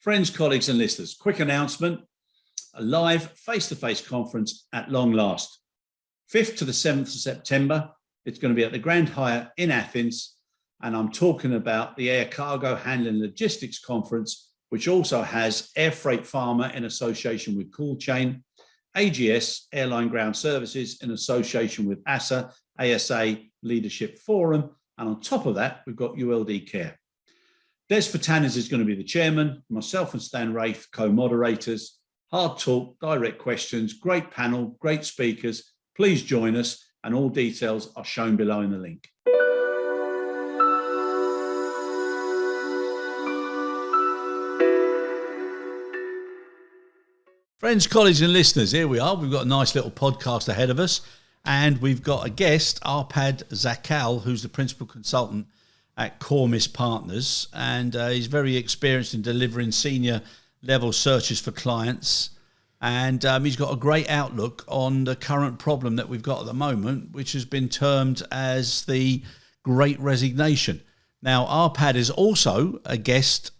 Friends, colleagues and listeners, quick announcement, a live face-to-face conference at long last. 5th to the 7th of September, it's going to be at the Grand Hyatt in Athens, and I'm talking about the Air Cargo Handling Logistics Conference, which also has Air Freight Pharma in association with Cool Chain, AGS, Airline Ground Services, in association with ASA Leadership Forum, and on top of that, we've got ULD Care. Des Fatanis is going to be the chairman, myself and Stan Rafe, co-moderators. Hard talk, direct questions, great panel, great speakers. Please join us, and all details are shown below in the link. Friends, colleagues and listeners, here we are. We've got a nice little podcast ahead of us, and we've got a guest, Arpad Zakal, who's the principal consultant at Cormis Partners, and he's very experienced in delivering senior level searches for clients, and he's got a great outlook on the current problem that we've got at the moment, which has been termed as the Great Resignation. Now, Arpad is also a guest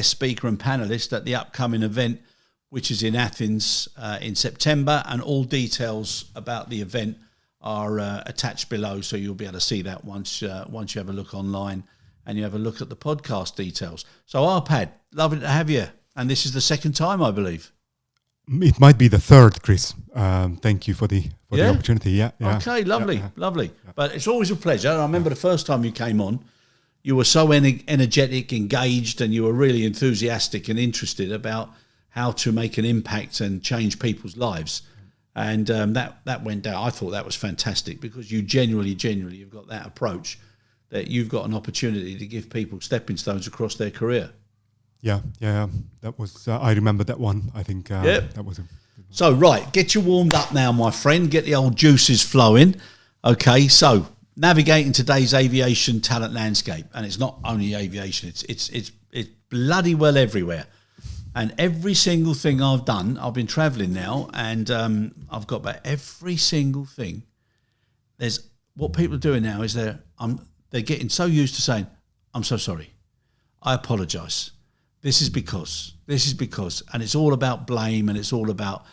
speaker and panelist at the upcoming event, which is in Athens in September, and all details about the event are attached below, so you'll be able to see that once you have a look online and you have a look at the podcast details. So Arpad, lovely to have you, and this is the second time, I believe. It might be the third, Chris. Thank you for the opportunity. Yeah. Okay, lovely. But it's always a pleasure. I remember the first time you came on, you were so energetic, engaged, and you were really enthusiastic and interested about how to make an impact and change people's lives. And that went down. I thought that was fantastic, because you genuinely have got that approach, that you've got an opportunity to give people stepping stones across their career. Yeah. That was, I remember that one. I think that was So, right, get you warmed up now, my friend. Get the old juices flowing. Okay, so navigating today's aviation talent landscape. And it's not only aviation, it's bloody well everywhere. And every single thing I've done, I've been traveling now, and I've got about every single thing. There's what people are doing now is they're getting so used to saying, "I'm so sorry, I apologise. This is because," and it's all about blame, and it's all about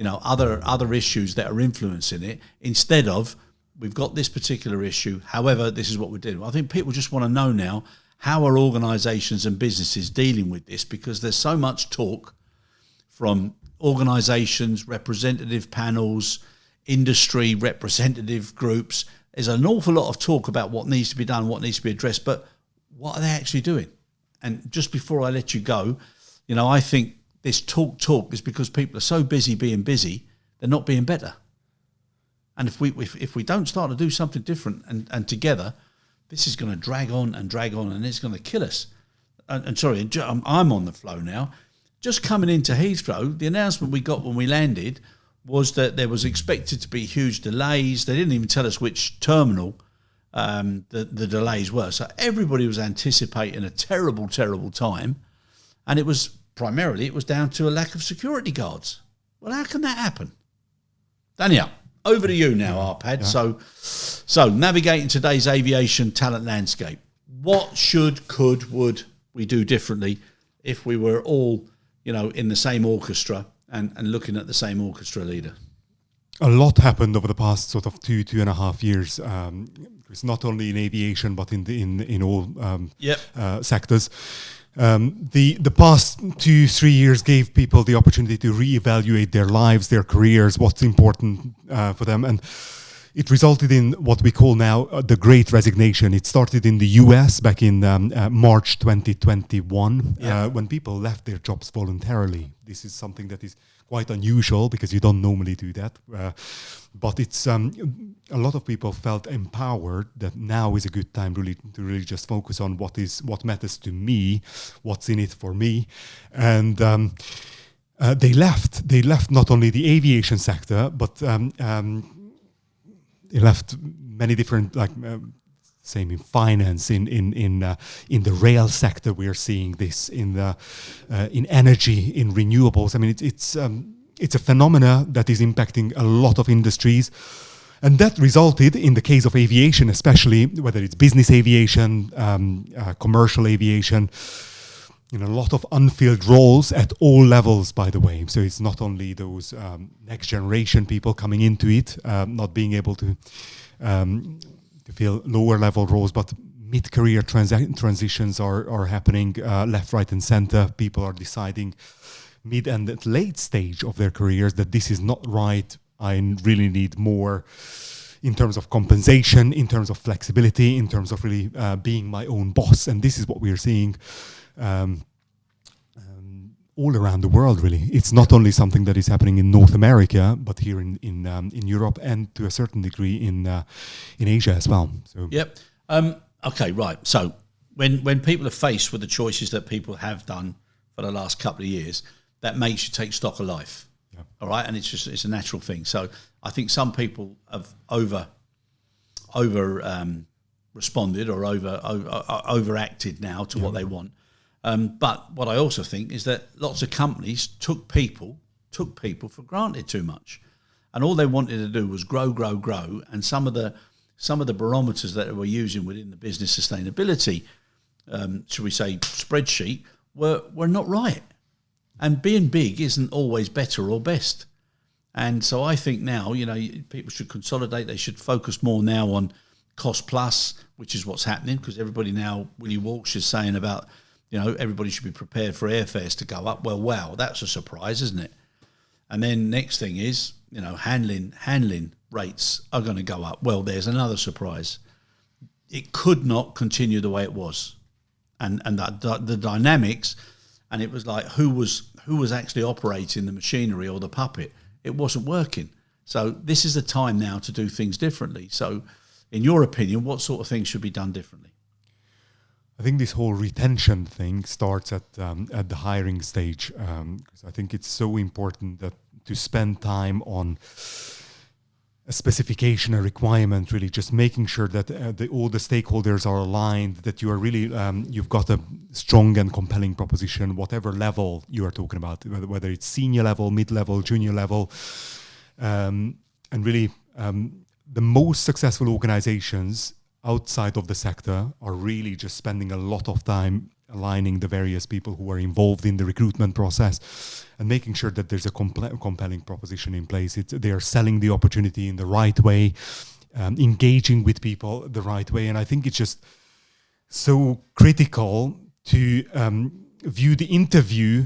other issues that are influencing it, instead of, we've got this particular issue, however, this is what we're doing. I think people just want to know now, how are organisations and businesses dealing with this? Because there's so much talk from organisations, representative panels, industry representative groups. There's an awful lot of talk about what needs to be done, what needs to be addressed, but what are they actually doing? And just before I let you go, I think this talk is because people are so busy being busy, they're not being better. And if we don't start to do something different and together, this is going to drag on, and it's going to kill us. And sorry, I'm on the flow now. Just coming into Heathrow, the announcement we got when we landed was that there was expected to be huge delays. They didn't even tell us which terminal the delays were. So everybody was anticipating a terrible, terrible time. And it was down to a lack of security guards. Well, how can that happen? Danielle, over to you now, Arpad. Yeah. So navigating today's aviation talent landscape. What would we do differently if we were all, in the same orchestra and looking at the same orchestra leader? A lot happened over the past sort of 2.5 years. It's not only in aviation, but in all sectors. The past 2-3 years gave people the opportunity to reevaluate their lives, their careers, what's important for them, and it resulted in what we call now the Great Resignation. It started in the US back in March 2021, when people left their jobs voluntarily. This is something that is quite unusual, because you don't normally do that. But it's a lot of people felt empowered that now is a good time to really just focus on what matters to me, what's in it for me, and they left. They left not only the aviation sector, but they left many different, same in finance, in the rail sector. We are seeing this in energy, in renewables. I mean, it's a phenomena that is impacting a lot of industries, and that resulted, in the case of aviation, especially whether it's business aviation, commercial aviation, a lot of unfilled roles at all levels, by the way. So it's not only those next generation people coming into it, not being able to fill lower level roles, but mid-career transitions are happening left, right, and center. People are deciding mid and late stage of their careers that this is not right. I really need more in terms of compensation, in terms of flexibility, in terms of really being my own boss. And this is what we are seeing all around the world, really. It's not only something that is happening in North America, but here in Europe and to a certain degree in Asia as well. So. Yep. Okay, right. So when people are faced with the choices that people have done for the last couple of years, that makes you take stock of life. Yeah. All right, and it's a natural thing. So I think some people have over responded or overacted now to what they want. But what I also think is that lots of companies took people for granted too much, and all they wanted to do was grow, and some of the barometers that they were using within the business sustainability, should we say, spreadsheet, were not right. And being big isn't always better or best. And so I think now, people should consolidate. They should focus more now on cost plus, which is what's happening, because everybody now, Willie Walsh is saying about, everybody should be prepared for airfares to go up. Well, wow, that's a surprise, isn't it? And then next thing is, handling rates are going to go up. Well, there's another surprise. It could not continue the way it was. And the dynamics, and it was like who was actually operating the machinery or the puppet. It wasn't working. So this is the time now to do things differently. So in your opinion, what sort of things should be done differently? I think this whole retention thing starts at the hiring stage. Because I think it's so important that to spend time on a specification, a requirement, really just making sure that all the stakeholders are aligned, that you are really, you've got a strong and compelling proposition, whatever level you are talking about, whether it's senior level, mid-level, junior level. And really, the most successful organizations outside of the sector are really just spending a lot of time aligning the various people who are involved in the recruitment process and making sure that there's a compelling proposition in place. They are selling the opportunity in the right way, engaging with people the right way. And I think it's just so critical to view the interview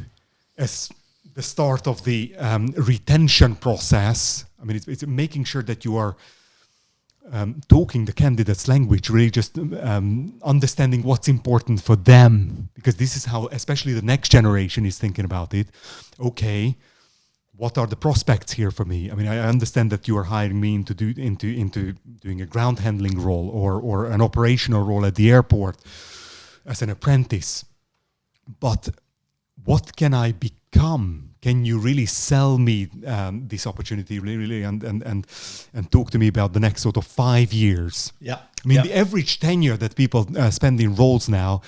as the start of the retention process. I mean, it's making sure that you are talking the candidate's language, really just understanding what's important for them, because this is how, especially the next generation is thinking about it. Okay, what are the prospects here for me? I mean, I understand that you are hiring me into doing a ground handling role or an operational role at the airport as an apprentice, but what can I become? Can you really sell me this opportunity, really, and talk to me about the next sort of 5 years? Yeah. I mean, the average tenure that people spend in roles now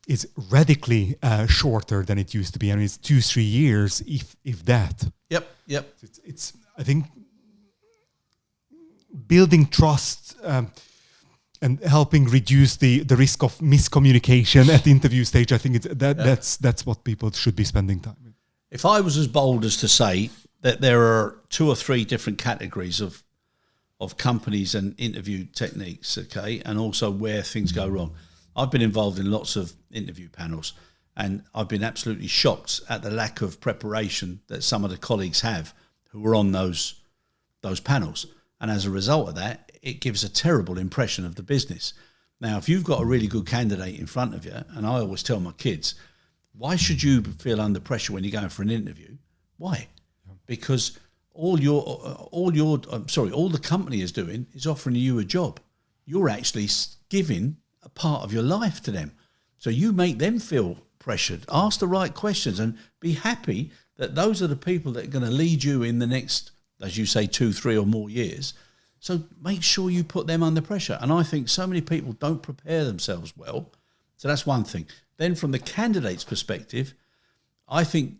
is radically shorter than it used to be. I mean, it's 2-3 years, if that. Yep. It's I think building trust and helping reduce the risk of miscommunication at the interview stage. I think that's what people should be spending time with. If I was as bold as to say that there are 2 or 3 different categories of companies and interview techniques, okay, and also where things go wrong. I've been involved in lots of interview panels, and I've been absolutely shocked at the lack of preparation that some of the colleagues have who were on those panels. And as a result of that, it gives a terrible impression of the business. Now, if you've got a really good candidate in front of you, and I always tell my kids, why should you feel under pressure when you're going for an interview? Why? Because all the company is doing is offering you a job. You're actually giving a part of your life to them. So you make them feel pressured. Ask the right questions and be happy that those are the people that are going to lead you in the next, as you say, 2, 3 or more years. So make sure you put them under pressure. And I think so many people don't prepare themselves well. So that's one thing. Then from the candidate's perspective, I think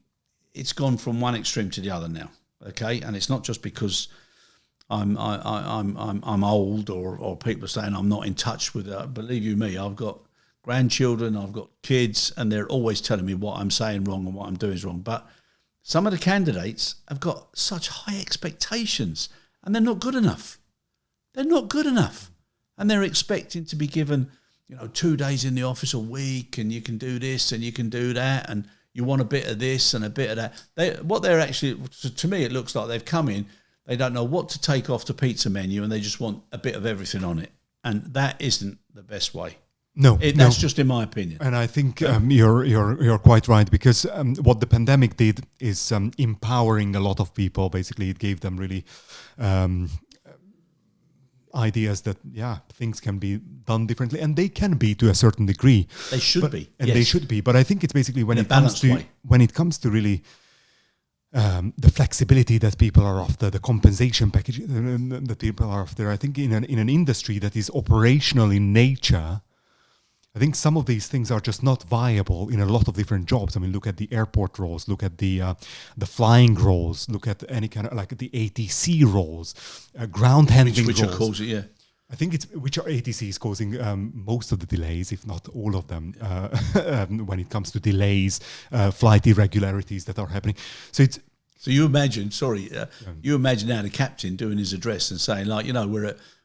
it's gone from one extreme to the other now. Okay, and it's not just because I'm old or people are saying I'm not in touch with. Believe you me, I've got grandchildren, I've got kids, and they're always telling me what I'm saying wrong and what I'm doing is wrong. But some of the candidates have got such high expectations, and they're not good enough. They're not good enough. And they're expecting to be given, 2 days in the office a week, and you can do this and you can do that, and you want a bit of this and a bit of that. What they're actually, to me, it looks like they've come in, they don't know what to take off the pizza menu, and they just want a bit of everything on it. And that isn't the best way. That's just in my opinion. And I think you're quite right, because what the pandemic did is empowering a lot of people. Basically, it gave them really ideas that things can be done differently, and they can be to a certain degree. They should be, and they should be. But I think it's basically when it comes to really the flexibility that people are after, the compensation package that people are after. I think in an industry that is operational in nature, I think some of these things are just not viable in a lot of different jobs. I mean, look at the airport roles, look at the flying roles, look at any kind of like the ATC roles, ground handling which roles. Are causing, I think which are ATCs causing most of the delays, if not all of them, when it comes to delays, flight irregularities that are happening. So you imagine, you imagine now the captain doing his address and saying, like,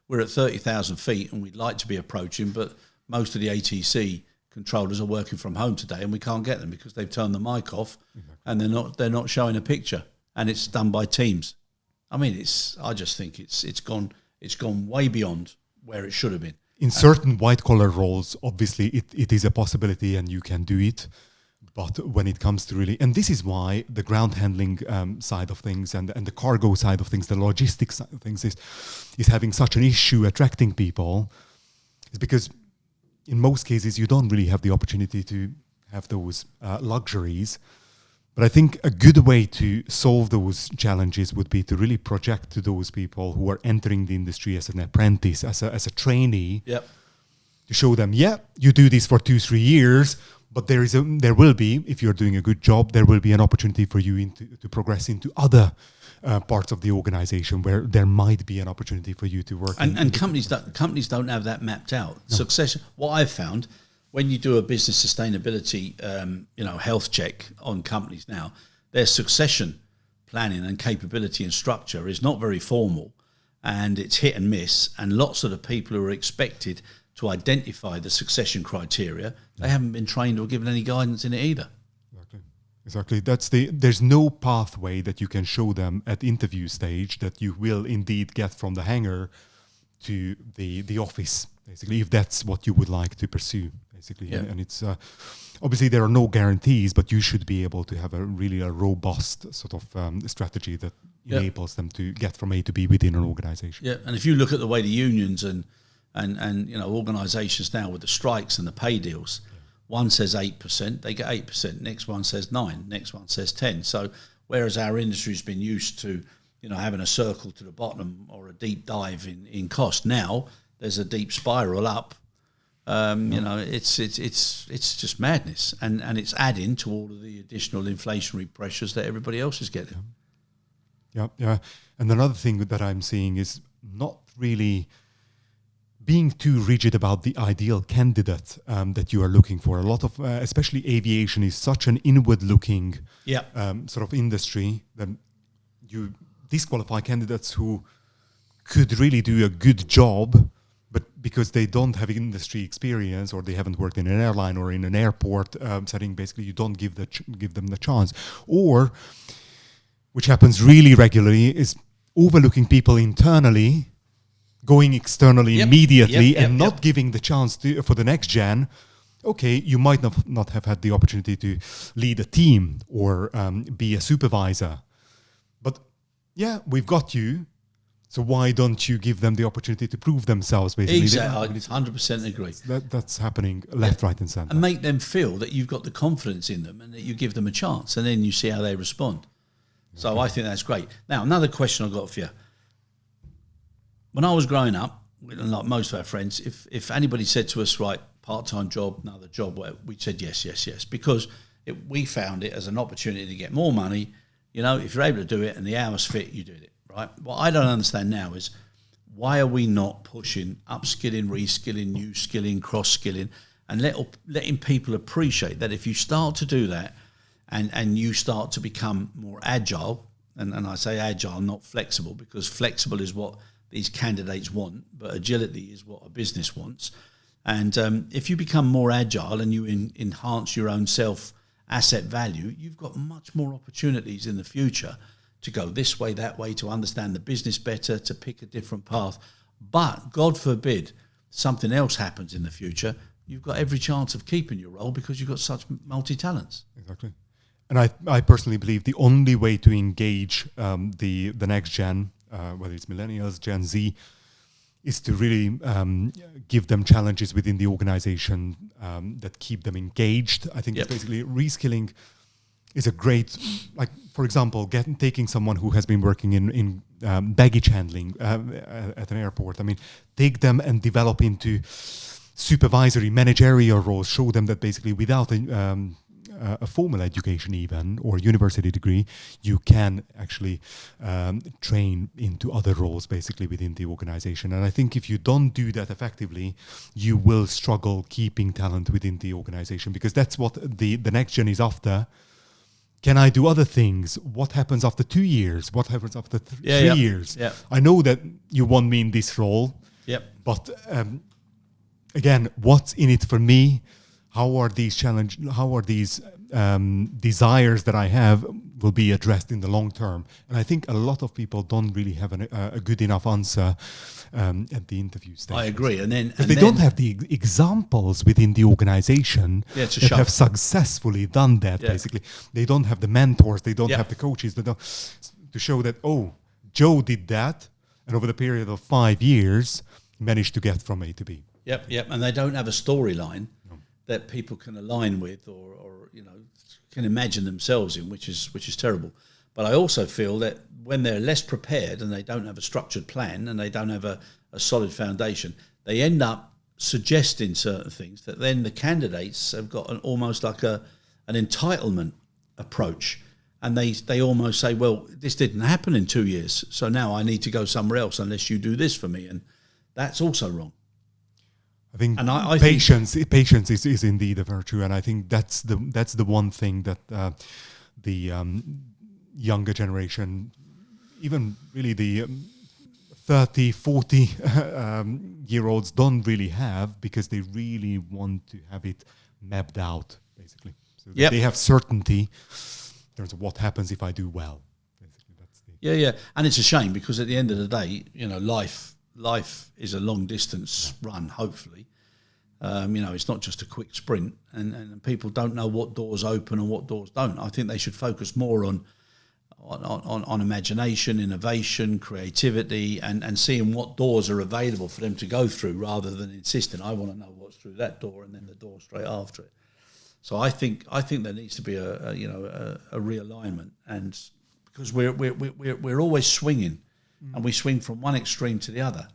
we're at 30,000 feet and we'd like to be approaching, but most of the ATC controllers are working from home today, and we can't get them because they've turned the mic off, and they're not showing a picture, and it's done by Teams. I mean, I just think it's gone way beyond where it should have been. In certain white collar roles, obviously it is a possibility and you can do it, but when it comes to really, and this is why the ground handling side of things and the cargo side of things, the logistics side of things is having such an issue attracting people, is because in most cases, you don't really have the opportunity to have those luxuries. But I think a good way to solve those challenges would be to really project to those people who are entering the industry as an apprentice, as a trainee, to show them, you do this for 2-3 years, but there will be, if you're doing a good job, there will be an opportunity for you to progress into other parts of the organization where there might be an opportunity for you to work. And companies don't have that mapped out. No. Succession. What I've found, when you do a business sustainability, health check on companies now, their succession planning and capability and structure is not very formal, and it's hit and miss. And lots of the people who are expected to identify the succession criteria, they haven't been trained or given any guidance in it either. Exactly. There's no pathway that you can show them at interview stage that you will indeed get from the hangar to the office, basically, if that's what you would like to pursue, basically. Yeah. And it's obviously there are no guarantees, but you should be able to have a robust sort of strategy that enables them to get from A to B within an organization. Yeah, and if you look at the way the unions and organizations now with the strikes and the pay deals, one says 8%, they get 8%. Next one says 9%. Next one says 10%. So whereas our industry's been used to, having a circle to the bottom or a deep dive in cost, now there's a deep spiral up. It's just madness, and it's adding to all of the additional inflationary pressures that everybody else is getting. Yeah. And another thing that I'm seeing is not really being too rigid about the ideal candidate that you are looking for. A lot of, especially aviation, is such an inward-looking sort of industry that you disqualify candidates who could really do a good job, but because they don't have industry experience or they haven't worked in an airline or in an airport setting, basically you don't give them the chance. Or, which happens really regularly, is overlooking people internally, going externally immediately and not giving the chance for the next gen. Okay, you might not have had the opportunity to lead a team or be a supervisor, but we've got you, so why don't you give them the opportunity to prove themselves, basically? Exactly, I 100% agree. That's happening left, right and centre. And make them feel that you've got the confidence in them and that you give them a chance, and then you see how they respond. So I think that's great. Now, another question I've got for you. When I was growing up, like most of our friends, if anybody said to us, right, part-time job, another job, we said yes, because we found it as an opportunity to get more money. If you're able to do it and the hours fit, you did it, right? What I don't understand now is why are we not pushing upskilling, reskilling, new skilling, cross-skilling, and letting people appreciate that if you start to do that and you start to become more agile, and I say agile, not flexible, because flexible is what these candidates want, but agility is what a business wants. And if you become more agile and you enhance your own asset value, you've got much more opportunities in the future to go this way, that way, to understand the business better, to pick a different path. But God forbid something else happens in the future, you've got every chance of keeping your role because you've got such multi-talents. Exactly. And I personally believe the only way to engage the next gen, whether it's millennials, Gen Z, is to really give them challenges within the organization that keep them engaged. I think it's basically reskilling is a great, like, for example, taking someone who has been working in baggage handling at an airport. I mean, take them and develop into supervisory, managerial roles, show them that basically without a formal education even, or university degree, you can actually train into other roles basically within the organization. And I think if you don't do that effectively, you will struggle keeping talent within the organization, because that's what the next gen is after. Can I do other things? What happens after 2 years? What happens after 3 years? Yeah. I know that you want me in this role, but again, what's in it for me? How are these desires that I have will be addressed in the long term? And I think a lot of people don't really have a good enough answer at the interview stage. I agree. And they don't have the examples within the organization that have successfully done that, basically. They don't have the mentors, they don't have the coaches to show that, oh, Joe did that, and over the period of 5 years, managed to get from A to B. Yep. And they don't have a storyline that people can align with or can imagine themselves in, which is terrible. But I also feel that when they're less prepared and they don't have a structured plan and they don't have a solid foundation, they end up suggesting certain things that then the candidates have got almost like an entitlement approach. And they almost say, well, this didn't happen in 2 years, so now I need to go somewhere else unless you do this for me. And that's also wrong. I think patience is indeed a virtue, and I think that's the one thing that the younger generation, even really the 30, 40 year olds don't really have, because they really want to have it mapped out, basically. So they have certainty in terms of what happens if I do well. Basically, that's and it's a shame, because at the end of the day, life is a long distance run, hopefully. It's not just a quick sprint, and people don't know what doors open and what doors don't. I think they should focus more on imagination, innovation, creativity, and seeing what doors are available for them to go through, rather than insisting, I want to know what's through that door and then the door straight after it. So I think there needs to be a realignment, and because we're always swinging, and we swing from one extreme to the other,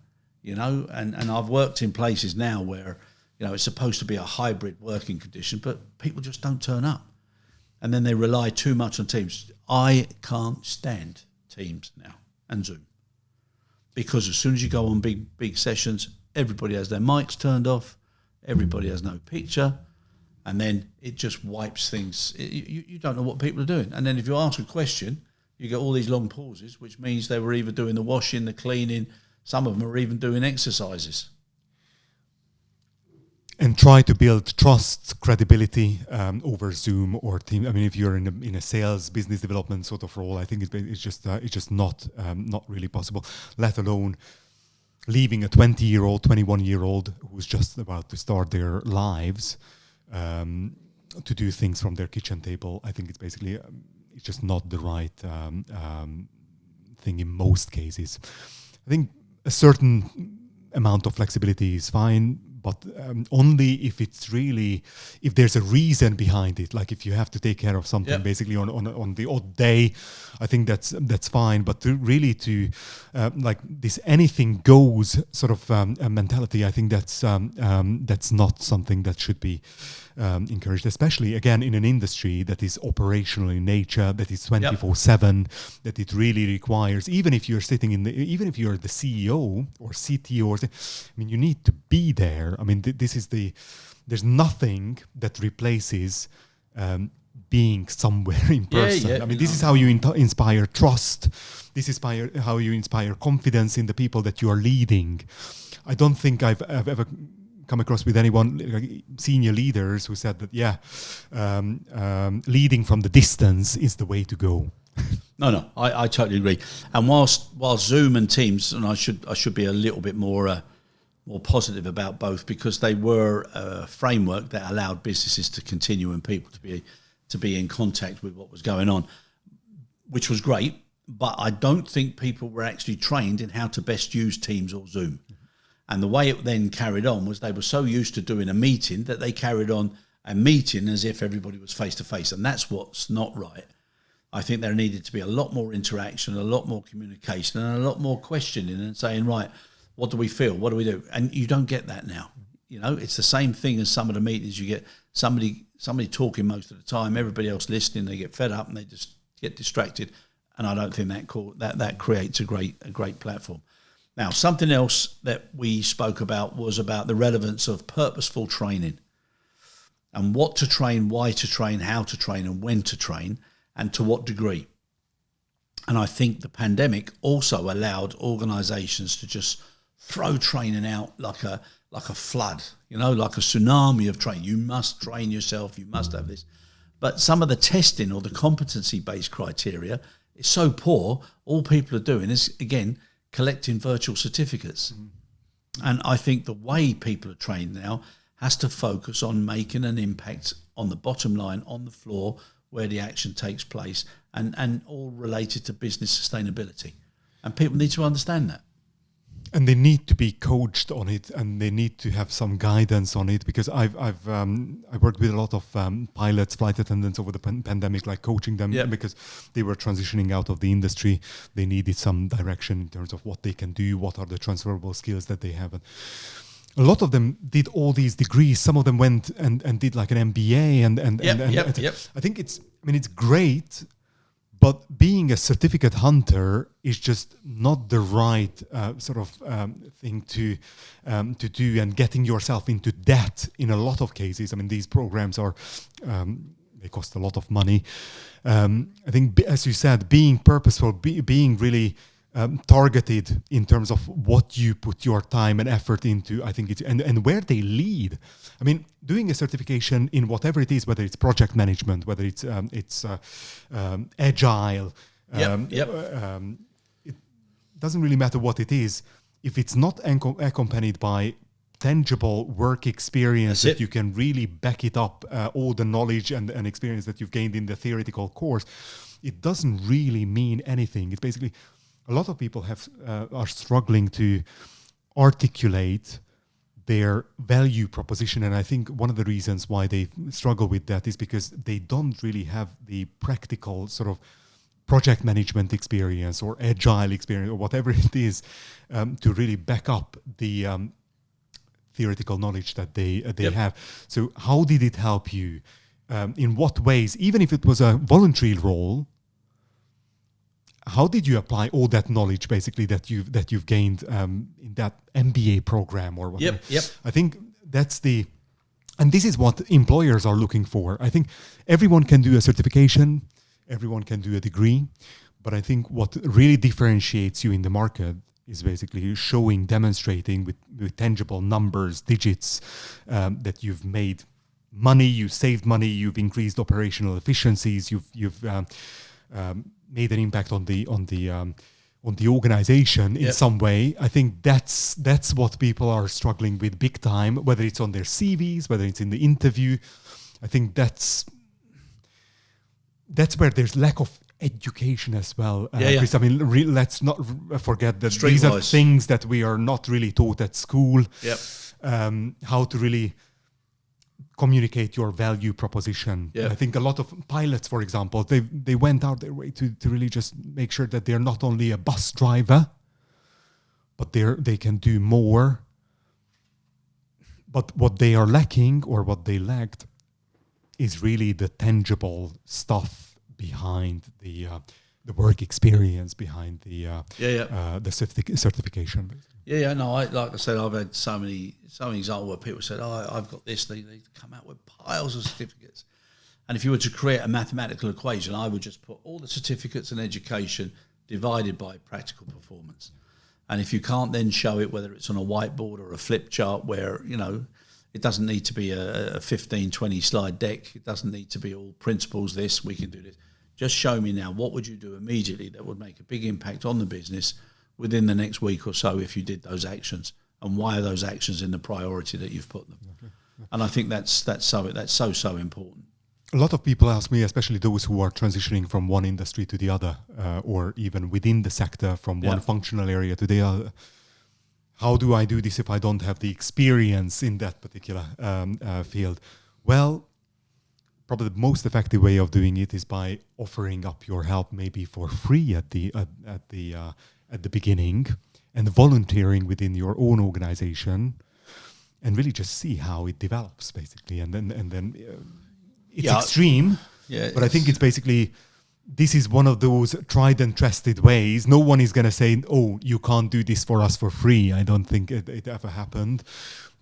and I've worked in places now where it's supposed to be a hybrid working condition, but people just don't turn up, and then they rely too much on Teams. I can't stand Teams now and Zoom, because as soon as you go on big sessions, everybody has their mics turned off, everybody has no picture. And then it just wipes things. You don't know what people are doing. And then if you ask a question, you get all these long pauses, which means they were either doing the washing, the cleaning. Some of them are even doing exercises. And try to build trust, credibility over Zoom or Teams. I mean, if you're in a sales, business development sort of role, I think it's just not really possible. Let alone leaving a 20-year-old, 21-year-old who's just about to start their lives. To do things from their kitchen table. I think it's basically it's just not the right thing in most cases. I think a certain amount of flexibility is fine, but only if there's a reason behind it. Like if you have to take care of something basically on the odd day, I think that's fine. But to like this anything goes sort of a mentality, I think that's not something that should be encouraged, especially again in an industry that is operational in nature, that is 24/7, that it really requires. Even if you're even if you're the CEO or CTO, I mean, you need to be there. I mean, this is the there's nothing that replaces being somewhere in person. Yeah, I mean, this is how you inspire trust. This is how you inspire confidence in the people that you are leading. I don't think I've ever come across with anyone, like senior leaders, who said that, leading from the distance is the way to go. No, I totally agree. And whilst Zoom and Teams, and I should be a little bit more positive about both, because they were a framework that allowed businesses to continue and people to be in contact with what was going on, which was great. But I don't think people were actually trained in how to best use Teams or Zoom. And the way it then carried on was they were so used to doing a meeting that they carried on a meeting as if everybody was face to face. And that's what's not right. I think there needed to be a lot more interaction, a lot more communication, and a lot more questioning and saying, right, what do we feel? What do we do? And you don't get that now. You know, it's the same thing as some of the meetings. You get somebody talking most of the time, everybody else listening, they get fed up and they just get distracted. And I don't think that creates a great platform. Now, something else that we spoke about was about the relevance of purposeful training and what to train, why to train, how to train, and when to train, and to what degree. And I think the pandemic also allowed organisations to just throw training out like a flood, like a tsunami of training. You must train yourself, you must have this. But some of the testing or the competency-based criteria is so poor, all people are doing is, again, collecting virtual certificates. And I think the way people are trained now has to focus on making an impact on the bottom line, on the floor, where the action takes place, and all related to business sustainability. And people need to understand that. And they need to be coached on it, and they need to have some guidance on it, because I've worked with a lot of pilots, flight attendants over the pandemic, like coaching them because they were transitioning out of the industry. They needed some direction in terms of what they can do, what are the transferable skills that they have. And a lot of them did all these degrees. Some of them went and did like an MBA and I think it's great. But being a certificate hunter is just not the right thing to do, and getting yourself into debt in a lot of cases. I mean, these programs are they cost a lot of money. I think, as you said, being purposeful, being really targeted in terms of what you put your time and effort into, I think it's and where they lead. I mean, doing a certification in whatever it is, whether it's project management, whether it's agile, it doesn't really matter what it is. If it's not accompanied by tangible work experience that you can really back it up, all the knowledge and experience that you've gained in the theoretical course, it doesn't really mean anything. It's basically, a lot of people are struggling to articulate their value proposition, and I think one of the reasons why they struggle with that is because they don't really have the practical sort of project management experience or agile experience or whatever it is to really back up the theoretical knowledge that they have. So how did it help you? In what ways? Even if it was a voluntary role, how did you apply all that knowledge basically that you've gained in that MBA program or whatever? Yep. I think and this is what employers are looking for. I think everyone can do a certification, everyone can do a degree, but I think what really differentiates you in the market is basically demonstrating with tangible numbers, digits, that you've made money, you saved money, you've increased operational efficiencies, you've made an impact on the organization in some way. I think that's what people are struggling with big time, whether it's on their CVs, whether it's in the interview. I think that's where there's lack of education as well. Chris, I mean, let's not forget that these are things that we are not really taught at school. How to really communicate your value proposition. I think a lot of pilots, for example, they went out their way to really just make sure that they're not only a bus driver, but they can do more. But what they are lacking, or what they lacked, is really the tangible stuff behind the work experience behind the certification. Basically. No, like I said, I've had so many examples where people said, I've got this, they come out with piles of certificates. And if you were to create a mathematical equation, I would just put all the certificates in education divided by practical performance. And if you can't then show it, whether it's on a whiteboard or a flip chart where, it doesn't need to be a 15, 20 slide deck. It doesn't need to be all principles, this, we can do this. Just show me now, what would you do immediately that would make a big impact on the business within the next week or so if you did those actions? And why are those actions in the priority that you've put them? Okay. And I think that's so important. A lot of people ask me, especially those who are transitioning from one industry to the other, or even within the sector from one functional area to the other, how do I do this if I don't have the experience in that particular field? Well, probably the most effective way of doing it is by offering up your help maybe for free at the beginning, and volunteering within your own organization, and really just see how it develops, basically, and then. It's extreme, but I think it's basically, this is one of those tried and trusted ways. No one is going to say, oh, you can't do this for us for free. I don't think it ever happened.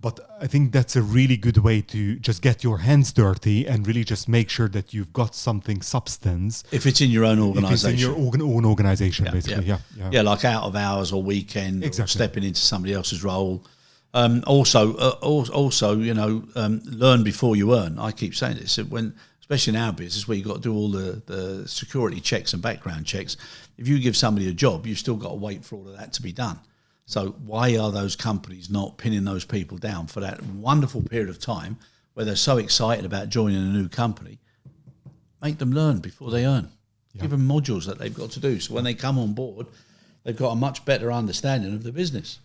But I think that's a really good way to just get your hands dirty and really just make sure that you've got something substance. If it's in your own organisation. If it's in your own organisation, basically. Yeah, like out of hours or weekend, or stepping into somebody else's role. Also, learn before you earn. I keep saying this, especially in our business where you've got to do all the security checks and background checks. If you give somebody a job, you've still got to wait for all of that to be done. So why are those companies not pinning those people down for that wonderful period of time where they're so excited about joining a new company? Make them learn before they earn. Yeah. Give them modules that they've got to do. So when they come on board, they've got a much better understanding of the business.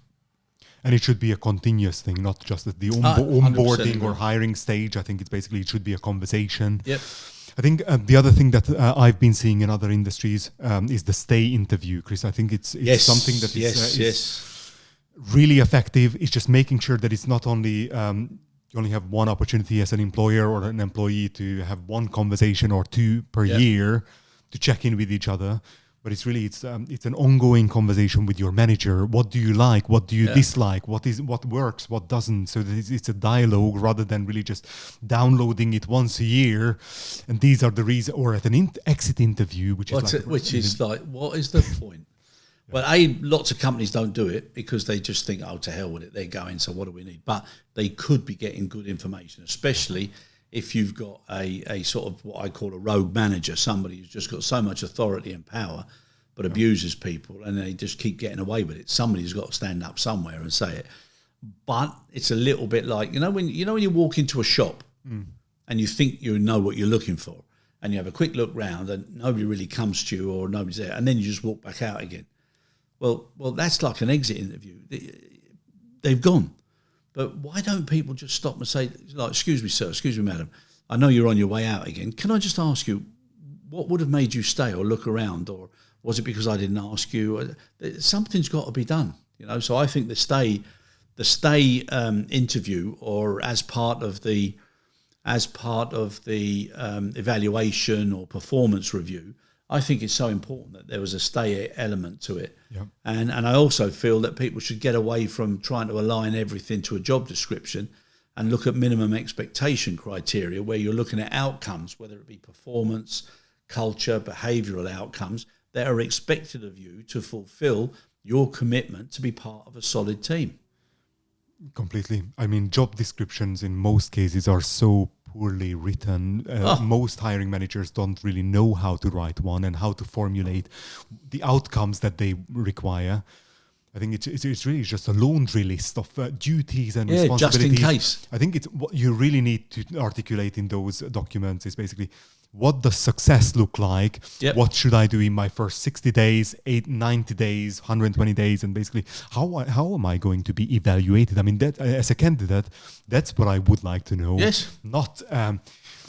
And it should be a continuous thing, not just at the onboarding or hiring stage. I think it should be a conversation. Yep. I think the other thing that I've been seeing in other industries is the stay interview, Chris. I think it's something that is really effective. It's just making sure that it's not only you only have one opportunity as an employer or an employee to have one conversation or two per year to check in with each other. But it's really it's an ongoing conversation with your manager. What do you like? What do you dislike? What works? What doesn't? So that it's a dialogue rather than really just downloading it once a year. And these are the reasons. Or at an exit interview, what is the point? Well, lots of companies don't do it because they just think, oh, to hell with it, they're going. So what do we need? But they could be getting good information, especially if you've got a sort of what I call a rogue manager, somebody who's just got so much authority and power but abuses people and they just keep getting away with it. Somebody's got to stand up somewhere and say it. But it's a little bit like, when you walk into a shop and you think you know what you're looking for and you have a quick look round and nobody really comes to you or nobody's there and then you just walk back out again. Well, that's like an exit interview. They've gone. But why don't people just stop and say, like, excuse me, sir, excuse me, madam, I know you're on your way out again. Can I just ask you, what would have made you stay or look around? Or was it because I didn't ask you? Something's got to be done, So I think the stay interview, or as part of the evaluation or performance review, I think it's so important that there was a stay element to it. Yep. And I also feel that people should get away from trying to align everything to a job description and look at minimum expectation criteria where you're looking at outcomes, whether it be performance, culture, behavioural outcomes that are expected of you to fulfil your commitment to be part of a solid team. Completely. I mean, job descriptions in most cases are so poorly written. Most hiring managers don't really know how to write one and how to formulate the outcomes that they require. I think it's really just a laundry list of duties and responsibilities. Just in case. I think it's what you really need to articulate in those documents is basically, what does success look like? Yep. What should I do in my first 60 days, 90 days, 120 days? And basically, how am I going to be evaluated? I mean, that as a candidate, that's what I would like to know. Yes. Not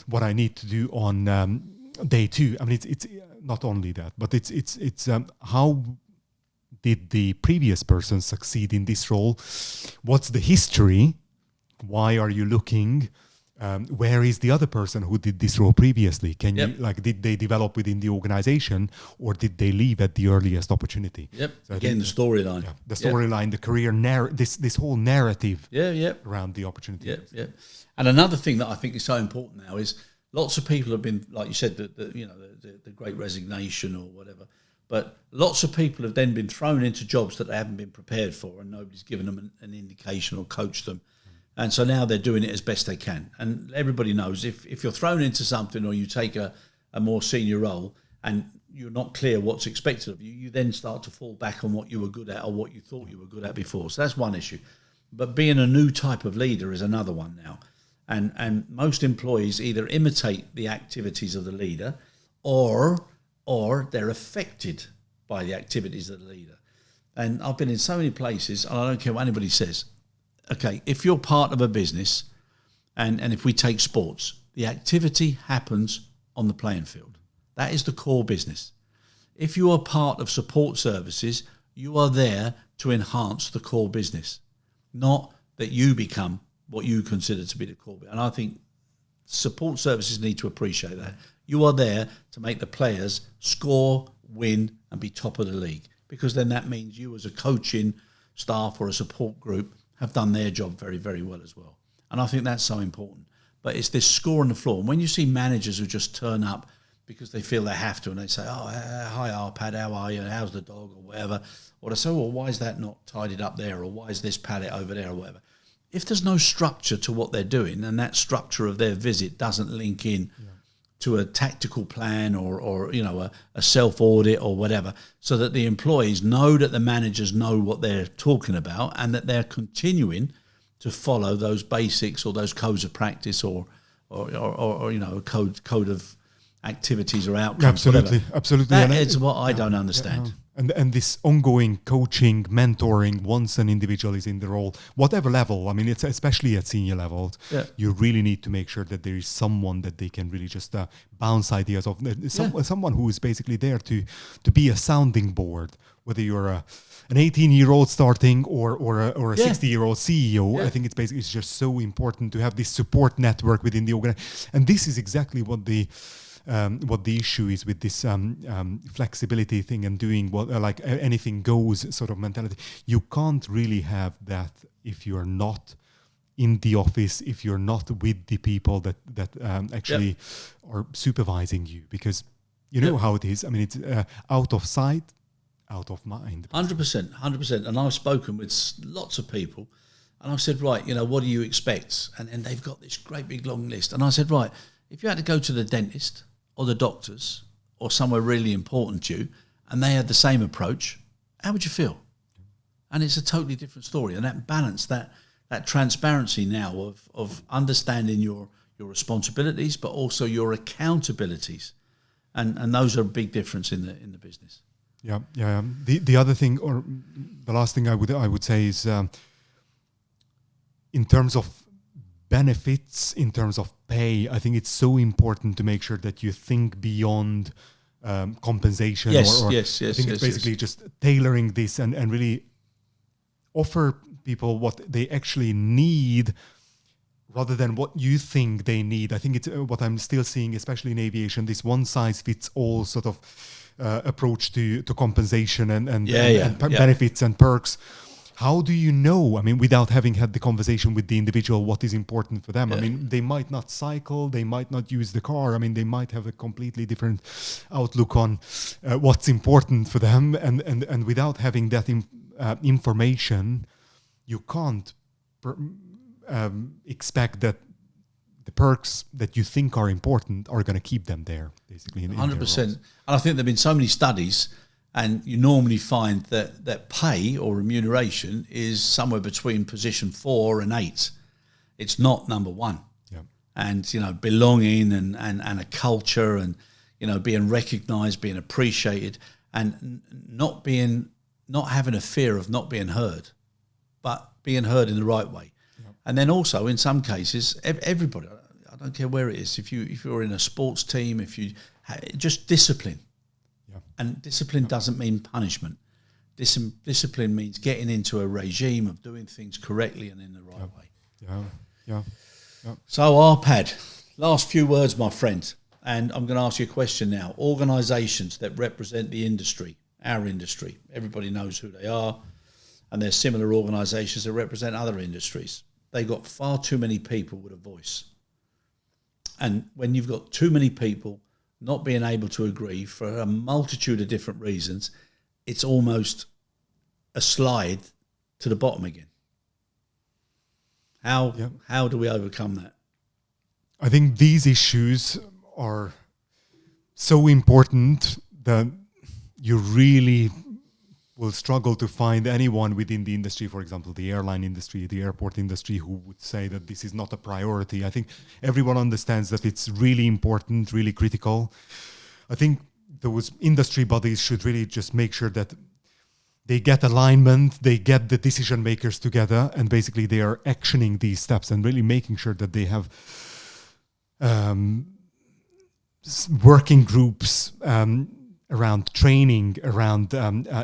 what I need to do on day two. I mean, it's not only that, but it's how did the previous person succeed in this role? What's the history? Why are you looking? where is the other person who did this role previously? Can you did they develop within the organization, or did they leave at the earliest opportunity? So again, the storyline. The storyline, the career this whole narrative around the opportunity. And another thing that I think is so important now is lots of people have been, like you said, the great resignation or whatever. But lots of people have then been thrown into jobs that they haven't been prepared for, and nobody's given them an indication or coached them. And so now they're doing it as best they can. And everybody knows if you're thrown into something, or you take a more senior role and you're not clear what's expected of you, you then start to fall back on what you were good at or what you thought you were good at before. So that's one issue. But being a new type of leader is another one now. And most employees either imitate the activities of the leader or they're affected by the activities of the leader. And I've been in so many places, and I don't care what anybody says. Okay, if you're part of a business, and if we take sports, the activity happens on the playing field. That is the core business. If you are part of support services, you are there to enhance the core business, not that you become what you consider to be the core. And I think support services need to appreciate that. You are there to make the players score, win, and be top of the league, because then that means you as a coaching staff or a support group have done their job very, very well as well. And I think that's so important. But it's this score on the floor. And when you see managers who just turn up because they feel they have to, and they say, oh, hi, Arpad, how are you? How's the dog, or whatever. Or they say, well, why is that not tidied up there? Or why is this pallet over there, or whatever. If there's no structure to what they're doing, and that structure of their visit doesn't link in to a tactical plan or a self-audit or whatever, so that the employees know that the managers know what they're talking about, and that they're continuing to follow those basics or those codes of practice or a code of activities or outcomes. Absolutely. That is what I don't understand. And this ongoing coaching, mentoring, once an individual is in the role, whatever level, I mean, it's especially at senior levels, you really need to make sure that there is someone that they can really just bounce ideas off. Someone who is basically there to be a sounding board, whether you're an 18-year-old starting or a 60-year-old CEO. I think it's just so important to have this support network within the organization. And this is exactly what the issue is with this flexibility thing and doing what like anything goes sort of mentality. You can't really have that if you're not in the office, if you're not with the people that actually are supervising you, because you know how it is. I mean, it's out of sight, out of mind. 100%. And I've spoken with lots of people, and I've said, right, what do you expect? And they've got this great big long list. And I said, right, if you had to go to the dentist or the doctors or somewhere really important to you, and they had the same approach, how would you feel? And it's a totally different story. And that balance, that transparency now of understanding your responsibilities, but also your accountabilities, and those are a big difference in the business. Yeah. The other thing, or the last thing I would say is, in terms of benefits, in terms of pay, I think it's so important to make sure that you think beyond compensation. Yes. I think it's basically just tailoring this and really offer people what they actually need rather than what you think they need. I think it's what I'm still seeing, especially in aviation, this one-size-fits-all sort of approach to compensation and benefits and perks. How do you know, I mean, without having had the conversation with the individual, what is important for them? Yeah. I mean, they might not cycle, they might not use the car. I mean, they might have a completely different outlook on what's important for them. And without having that information, you can't expect that the perks that you think are important are going to keep them there, basically. 100%. And I think there have been so many studies, and you normally find that pay or remuneration is somewhere between position 4 and 8. It's not number 1. Yeah. And, belonging and a culture and, being recognised, being appreciated, and not having a fear of not being heard, but being heard in the right way. Yeah. And then also, in some cases, everybody, I don't care where it is, if you're in a sports team, just discipline. And discipline doesn't mean punishment. Discipline means getting into a regime of doing things correctly and in the right way. Yeah. Yep. So Arpad, last few words, my friend, and I'm going to ask you a question now. Organisations that represent the industry, our industry, everybody knows who they are, and there's similar organisations that represent other industries. They've got far too many people with a voice. And when you've got too many people not being able to agree for a multitude of different reasons, it's almost a slide to the bottom again. How do we overcome that? I think these issues are so important that you really will struggle to find anyone within the industry, for example, the airline industry, the airport industry, who would say that this is not a priority. I think everyone understands that it's really important, really critical. I think those industry bodies should really just make sure that they get alignment, they get the decision makers together, and basically they are actioning these steps and really making sure that they have working groups around training, around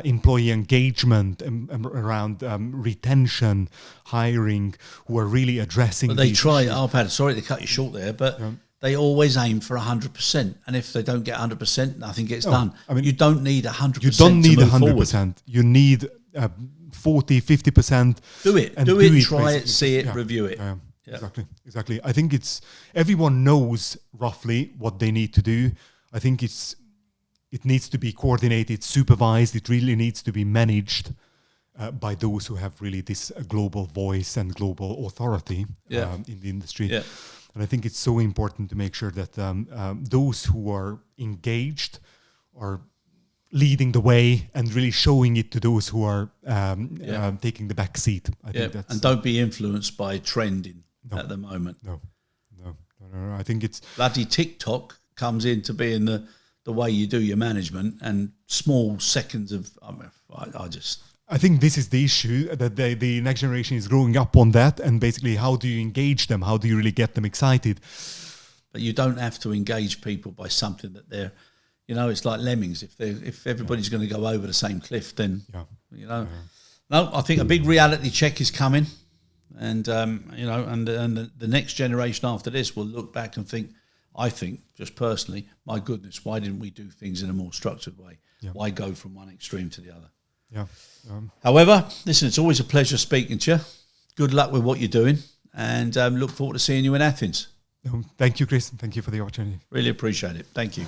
employee engagement, around retention, hiring, who are really addressing. But they try. Arpad, sorry to cut you short there, but they always aim for 100%, and if they don't get 100%, nothing gets done. I mean, you don't need 100%. You don't need 100%. Forward. You need 40, 50%. Do it. Do it. Try it. See it. Review it. Exactly. I think it's everyone knows roughly what they need to do. I think it needs to be coordinated, supervised. It really needs to be managed by those who have really this global voice and global authority in the industry. Yeah. And I think it's so important to make sure that those who are engaged are leading the way and really showing it to those who are taking the back seat. I think that's, and don't be influenced by trending at the moment. No. I think it's bloody TikTok comes into being the way you do your management, and small seconds of I think this is the issue, that the next generation is growing up on that, and basically how do you engage them? How do you really get them excited? But you don't have to engage people by something that they're, it's like lemmings. If everybody's going to go over the same cliff, then, No, I think a big reality check is coming. And, and the next generation after this will look back and think, I think, just personally, my goodness, why didn't we do things in a more structured way? Yeah. Why go from one extreme to the other? Yeah. However, listen, it's always a pleasure speaking to you. Good luck with what you're doing, and look forward to seeing you in Athens. Thank you, Chris. Thank you for the opportunity. Really appreciate it. Thank you.